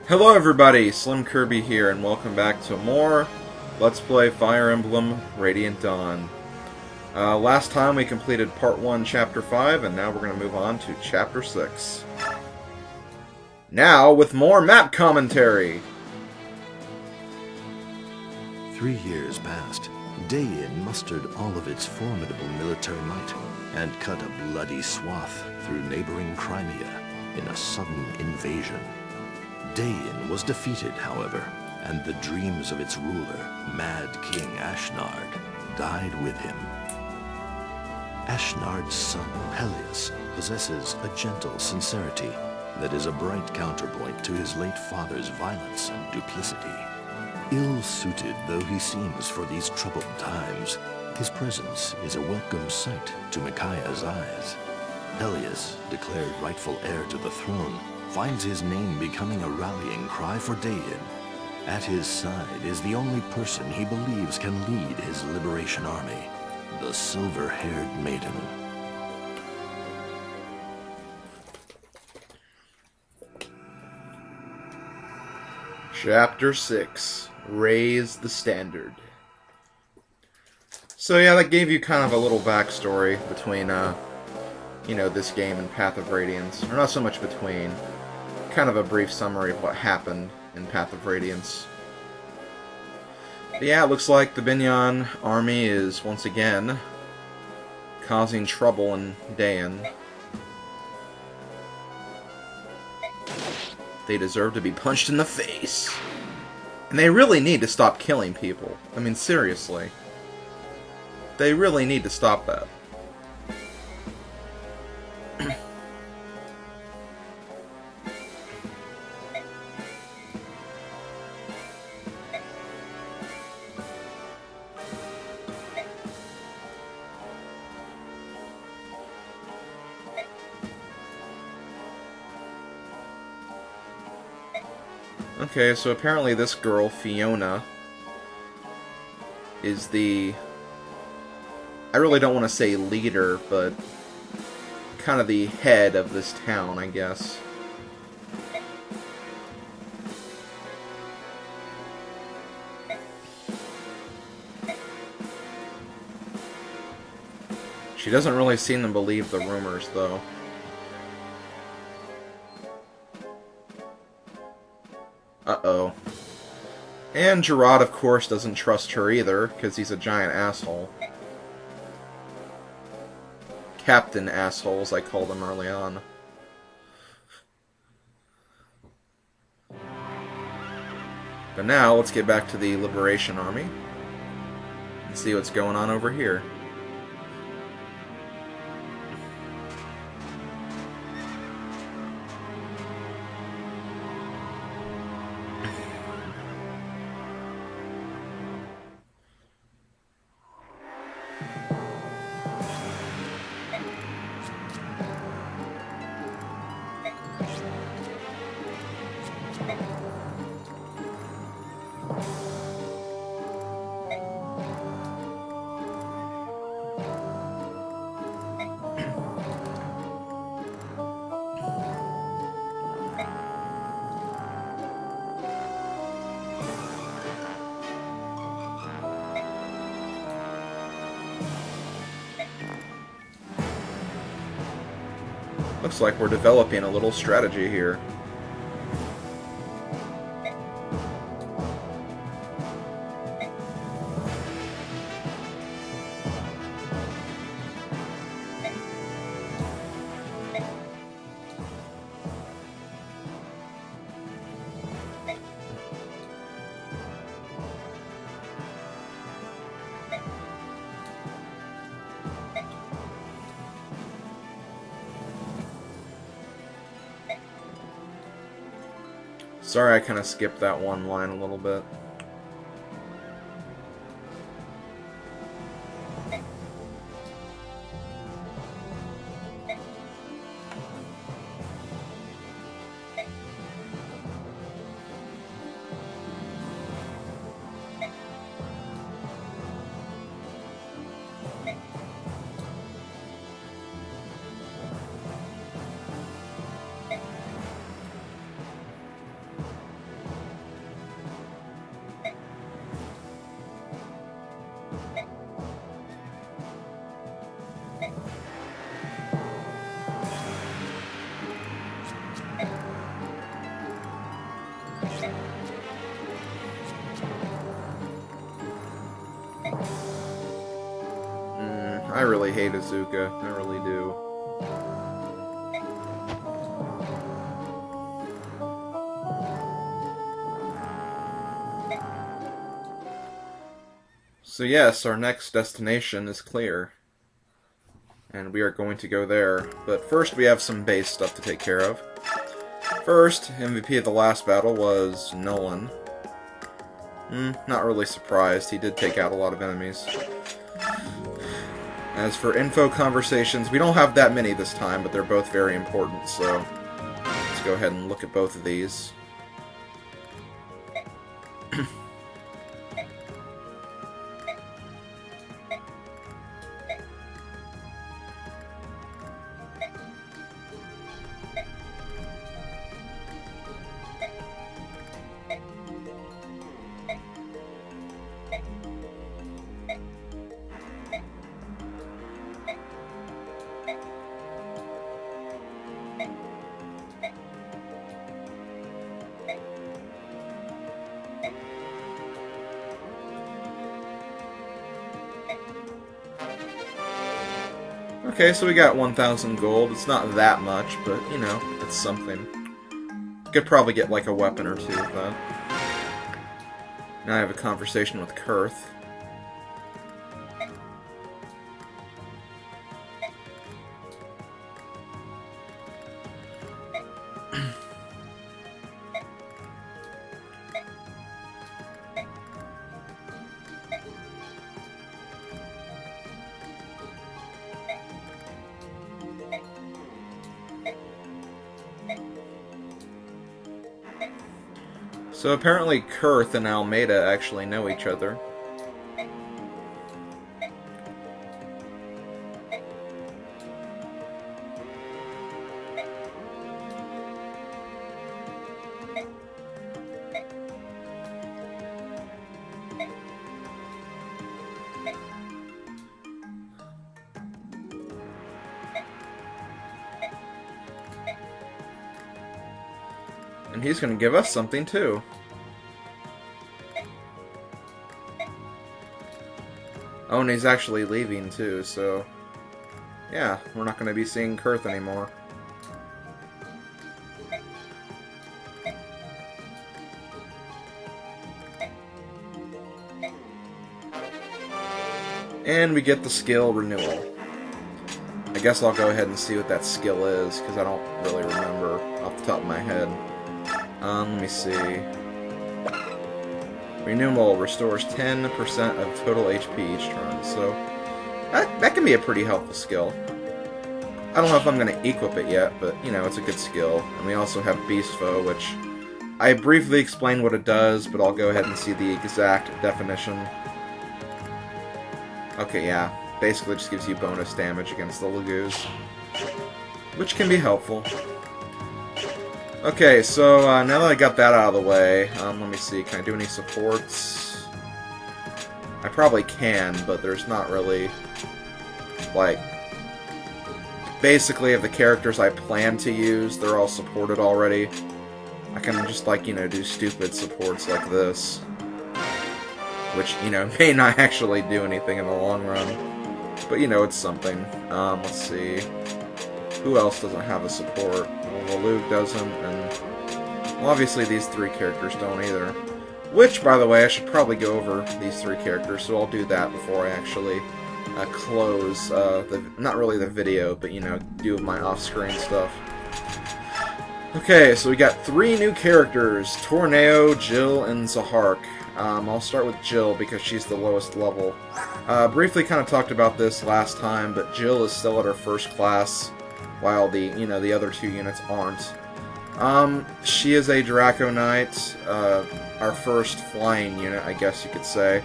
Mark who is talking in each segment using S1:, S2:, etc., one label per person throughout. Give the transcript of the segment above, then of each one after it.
S1: Hello everybody, Slim Kirby here, and welcome back to more Let's Play Fire Emblem Radiant Dawn. Last time we completed Part 1, Chapter 5, and now we're going to move on to Chapter 6. Now, with more map commentary!
S2: 3 years passed. Dayin mustered all of its formidable military might and cut a bloody swath through neighboring Crimea in a sudden invasion. Dayin was defeated, however, and the dreams of its ruler, Mad King Ashnard, died with him. Ashnard's son, Peleus, possesses a gentle sincerity that is a bright counterpoint to his late father's violence and duplicity. Ill-suited though he seems for these troubled times, his presence is a welcome sight to Micaiah's eyes. Peleus, declared rightful heir to the throne, finds his name becoming a rallying cry for Dayin. At his side is the only person he believes can lead his liberation army, the silver-haired maiden.
S1: Chapter 6, Raise the Standard. So yeah, that gave you kind of a little backstory between, this game and Path of Radiance. Or not so much between, kind of a brief summary of what happened in Path of Radiance. But yeah, it looks like the Binyan army is, once again, causing trouble in Dayin. They deserve to be punched in the face. And they really need to stop killing people. I mean, seriously. They really need to stop that. Okay, so apparently this girl, Fiona, is the... I really don't want to say leader, but kind of the head of this town, I guess. She doesn't really seem to believe the rumors, though. Uh-oh. And Gerard, of course, doesn't trust her either, because he's a giant asshole. Captain assholes, I called him early on. But now, let's get back to the Liberation Army and see what's going on over here. Looks like we're developing a little strategy here. Sorry, I kind of skipped that one line a little bit. I really hate Azuka. I really do. So yes, our next destination is clear. And we are going to go there. But first we have some base stuff to take care of. First, MVP of the last battle was Nolan. Not really surprised. He did take out a lot of enemies. As for info conversations, we don't have that many this time, but they're both very important, so let's go ahead and look at both of these. Okay, so we got 1,000 gold. It's not that much, but, you know, it's something. Could probably get, like, a weapon or two with that. Now I have a conversation with Kurth. So apparently Kurth and Almeida actually know each other. And he's going to give us something, too. Oh, and he's actually leaving, too, so... yeah, we're not going to be seeing Kurth anymore. And we get the skill renewal. I guess I'll go ahead and see what that skill is, because I don't really remember off the top of my head. Let me see. Renewal restores 10% of total HP each turn, so that can be a pretty helpful skill. I don't know if I'm going to equip it yet, but, you know, it's a good skill. And we also have Beast Foe, which I briefly explained what it does, but I'll go ahead and see the exact definition. Okay, yeah. Basically just gives you bonus damage against the Lagoos, which can be helpful. Okay, so now that I got that out of the way, let me see, can I do any supports? I probably can, but there's not really, like, basically of the characters I plan to use, they're all supported already. I can just, like, you know, do stupid supports like this, which, you know, may not actually do anything in the long run, but, you know, it's something. Let's see. Who else doesn't have a support? Well, Luke doesn't, and well, obviously these three characters don't either. Which, by the way, I should probably go over these three characters, so I'll do that before I actually close, not really the video, but, you know, do my off-screen stuff. Okay, so we got three new characters, Torneo, Jill, and Zahark. I'll start with Jill because she's the lowest level. Briefly kind of talked about this last time, but Jill is still at her first class, while the other two units aren't. She is a Draco Knight, our first flying unit, I guess you could say.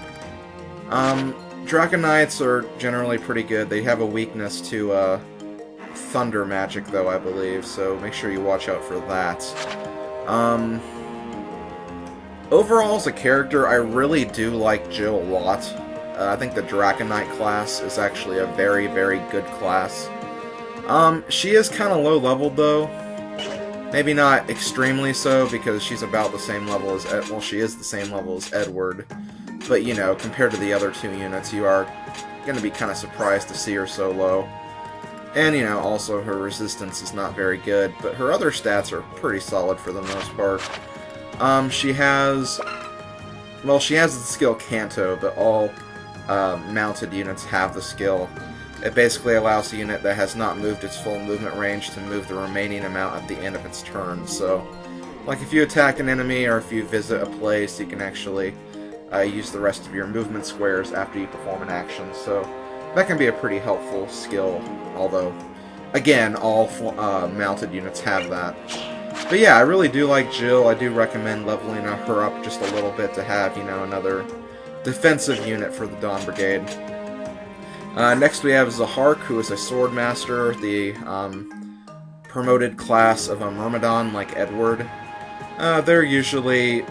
S1: Draco Knights are generally pretty good. They have a weakness to thunder magic, though, I believe, so make sure you watch out for that. Overall, as a character, I really do like Jill a lot. I think the Draco Knight class is actually a very, very good class. She is kind of low-leveled, though. Maybe not extremely so, because she's about the same level as well, she is the same level as Edward. But, you know, compared to the other two units, you are going to be kind of surprised to see her so low. And, you know, also her resistance is not very good, but her other stats are pretty solid for the most part. She has the skill Canto, but all mounted units have the skill. It basically allows a unit that has not moved its full movement range to move the remaining amount at the end of its turn. So, like if you attack an enemy or if you visit a place, you can actually use the rest of your movement squares after you perform an action. So that can be a pretty helpful skill, although, again, all mounted units have that. But yeah, I really do like Jill. I do recommend leveling her up just a little bit to have, you know, another defensive unit for the Dawn Brigade. Next we have Zahark, who is a sword master, the promoted class of a Myrmidon like Edward. They're usually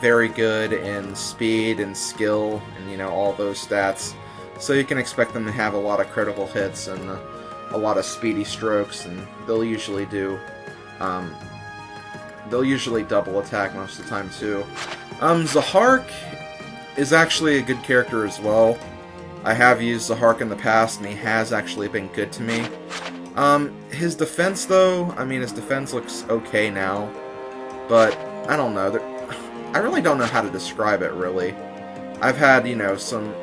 S1: very good in speed and skill and, you know, all those stats. So you can expect them to have a lot of critical hits and a lot of speedy strokes, and they'll usually double attack most of the time too. Zahark is actually a good character as well. I have used Zahark in the past, and he has actually been good to me. His defense, though, I mean, his defense looks okay now, but I don't know. I really don't know how to describe it, really. I've had, you know, some...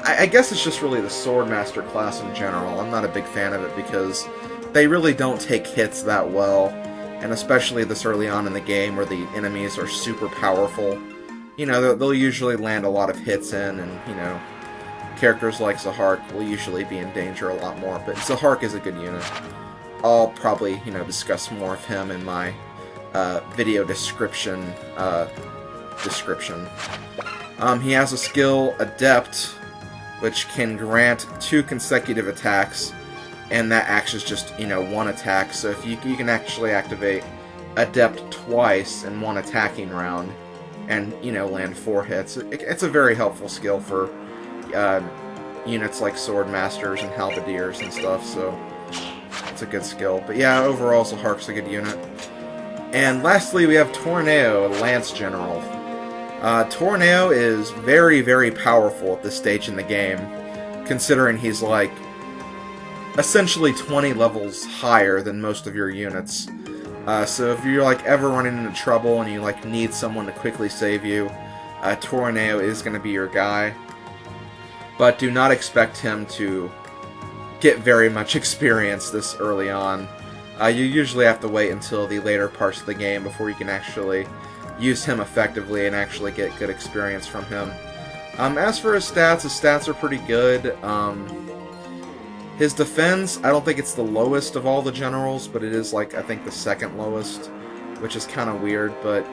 S1: I guess it's just really the Swordmaster class in general. I'm not a big fan of it because they really don't take hits that well, and especially this early on in the game where the enemies are super powerful. You know, they'll usually land a lot of hits in, and, you know, characters like Zahark will usually be in danger a lot more, but Zahark is a good unit. I'll probably, you know, discuss more of him in my video description. He has a skill, Adept, which can grant 2 consecutive attacks, and that acts as just, you know, 1 attack, so if you can actually activate Adept twice in 1 attacking round, and, you know, land 4 hits. It's a very helpful skill for units like Swordmasters and Halberdiers and stuff, so it's a good skill. But yeah, overall, Zahark's a good unit. And lastly, we have Torneo, a Lance General. Torneo is very, very powerful at this stage in the game, considering he's like essentially 20 levels higher than most of your units. So if you're like ever running into trouble and you like need someone to quickly save you, Torneo is going to be your guy. But do not expect him to get very much experience this early on. You usually have to wait until the later parts of the game before you can actually use him effectively and actually get good experience from him. As for his stats are pretty good. His defense, I don't think it's the lowest of all the generals, but it is, like, I think the second lowest, which is kind of weird, but,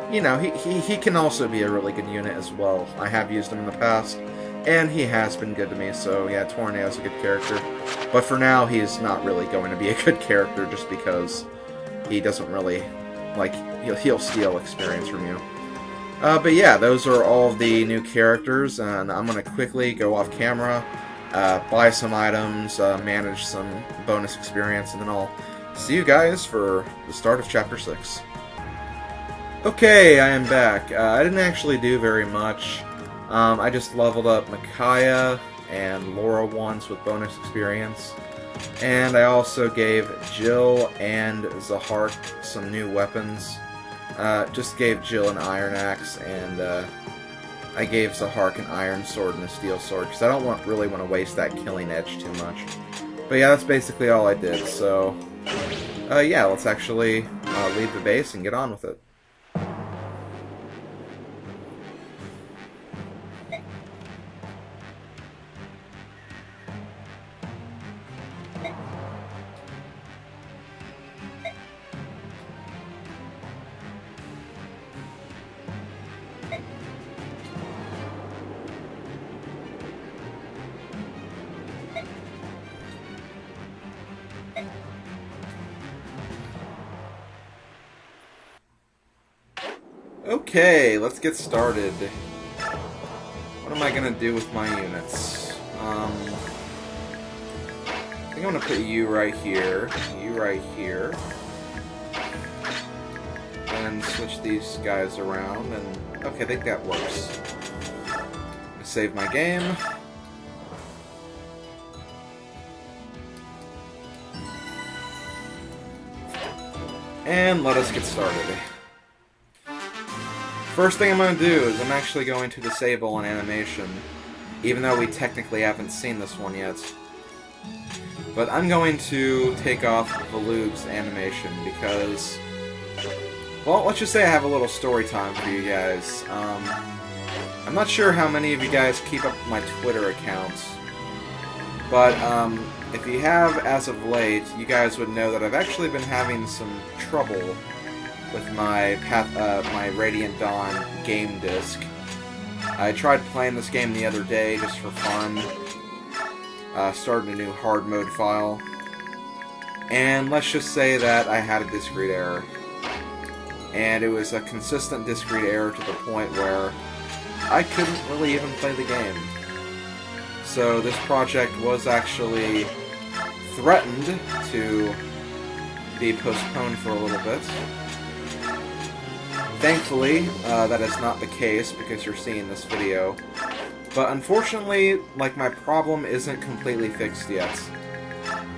S1: you know, he can also be a really good unit as well. I have used him in the past, and he has been good to me, so yeah, Torneo's a good character. But for now, he's not really going to be a good character just because he doesn't really, like, he'll steal experience from you. But yeah, those are all of the new characters, and I'm going to quickly go off camera, buy some items, manage some bonus experience, and then I'll see you guys for the start of Chapter 6. Okay, I am back. I didn't actually do very much. I just leveled up Micaiah and Laura once with bonus experience. And I also gave Jill and Zahark some new weapons. Just gave Jill an iron axe, and I gave Zahark an iron sword and a steel sword, because I don't really want to waste that killing edge too much. But yeah, that's basically all I did, so yeah, let's actually leave the base and get on with it. Okay, let's get started. What am I gonna do with my units? I think I'm gonna put you right here, and switch these guys around, and okay, I think that works. Save my game. And let us get started. First thing I'm going to do is I'm actually going to disable an animation, even though we technically haven't seen this one yet. But I'm going to take off Valug's animation because, well, let's just say I have a little story time for you guys. I'm not sure how many of you guys keep up my Twitter accounts, but if you have as of late, you guys would know that I've actually been having some trouble with my my Radiant Dawn game disc. I tried playing this game the other day just for fun, started a new hard mode file, and let's just say that I had a disk read error. And it was a consistent disk read error to the point where I couldn't really even play the game. So this project was actually threatened to be postponed for a little bit. Thankfully, that is not the case because you're seeing this video. But unfortunately, like, my problem isn't completely fixed yet.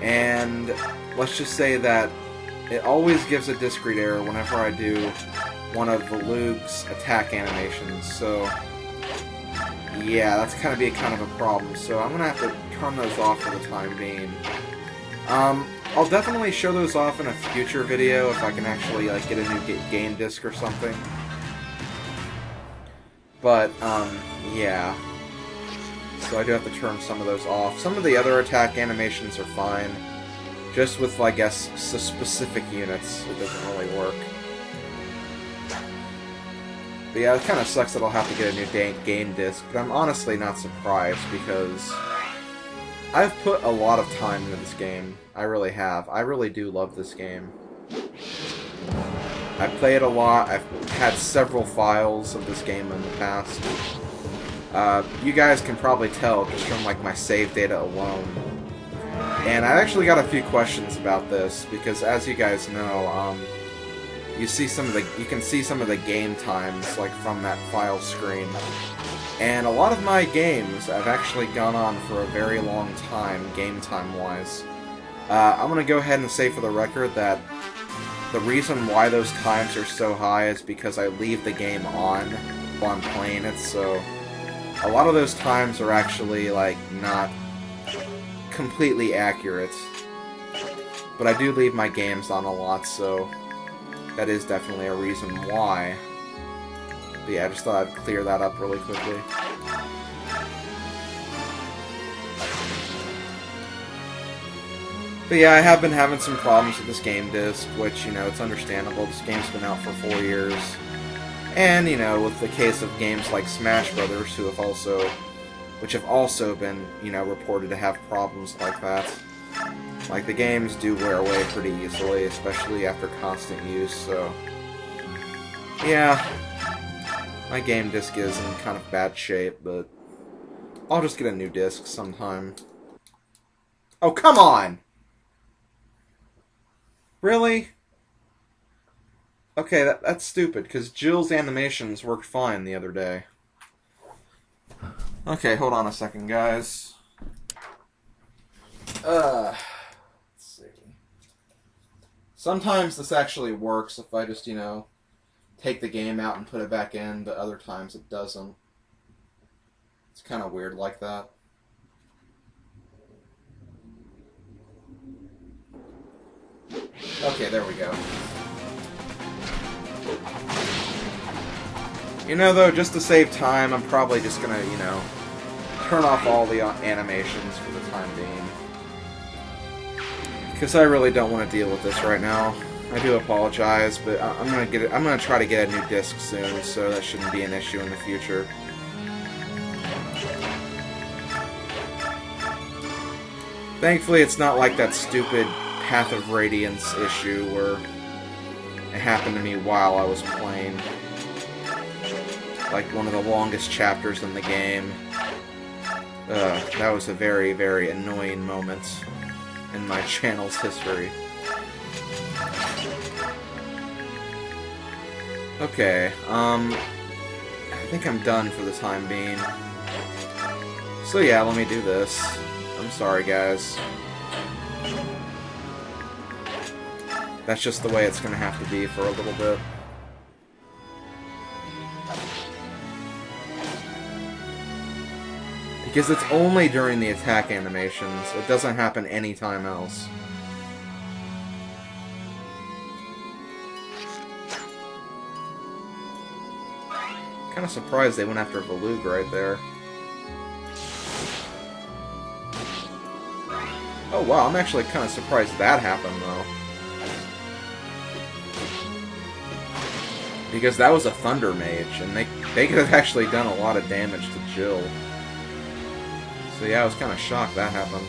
S1: And let's just say that it always gives a disk read error whenever I do one of Valug's attack animations, so yeah, that's gonna be kind of a problem, so I'm gonna have to turn those off for the time being. I'll definitely show those off in a future video if I can actually, like, get a new game disc or something. But, yeah. So I do have to turn some of those off. Some of the other attack animations are fine. Just with, I guess, specific units, it doesn't really work. But yeah, it kind of sucks that I'll have to get a new game disc, but I'm honestly not surprised because I've put a lot of time into this game. I really have. I really do love this game. I play it a lot. I've had several files of this game in the past. You guys can probably tell just from, like, my save data alone. And I actually got a few questions about this because, as you guys know, you can see some of the game times, like, from that file screen. And a lot of my games have actually gone on for a very long time, game time-wise. I'm gonna go ahead and say for the record that the reason why those times are so high is because I leave the game on while I'm playing it, so a lot of those times are actually, like, not completely accurate. But I do leave my games on a lot, so that is definitely a reason why. But yeah, I just thought I'd clear that up really quickly. But yeah, I have been having some problems with this game disc, which, you know, it's understandable. This game's been out for 4 years. And, you know, with the case of games like Smash Brothers, which have also been, you know, reported to have problems like that. Like, the games do wear away pretty easily, especially after constant use, so yeah, my game disc is in kind of bad shape, but I'll just get a new disc sometime. Oh, come on! Really? Okay, that's stupid, because Jill's animations worked fine the other day. Okay, hold on a second, guys. Let's see. Sometimes this actually works if I just, you know, take the game out and put it back in, but other times it doesn't. It's kind of weird like that. Okay, there we go. You know, though, just to save time, I'm probably just gonna, you know, turn off all the animations for the time being. Because I really don't want to deal with this right now. I do apologize, but I'm gonna try to get a new disc soon, so that shouldn't be an issue in the future. Thankfully, it's not like that stupid Path of Radiance issue where it happened to me while I was playing. Like one of the longest chapters in the game. That was a very, very annoying moment. in my channel's history. Okay, I think I'm done for the time being. So yeah, let me do this. I'm sorry, guys. That's just the way it's gonna have to be for a little bit. Because it's only during the attack animations. It doesn't happen anytime else. Kind of surprised they went after Valug right there. Oh wow, I'm actually kind of surprised that happened though. Because that was a Thunder Mage, and they could have actually done a lot of damage to Jill. So yeah, I was kind of shocked that happened.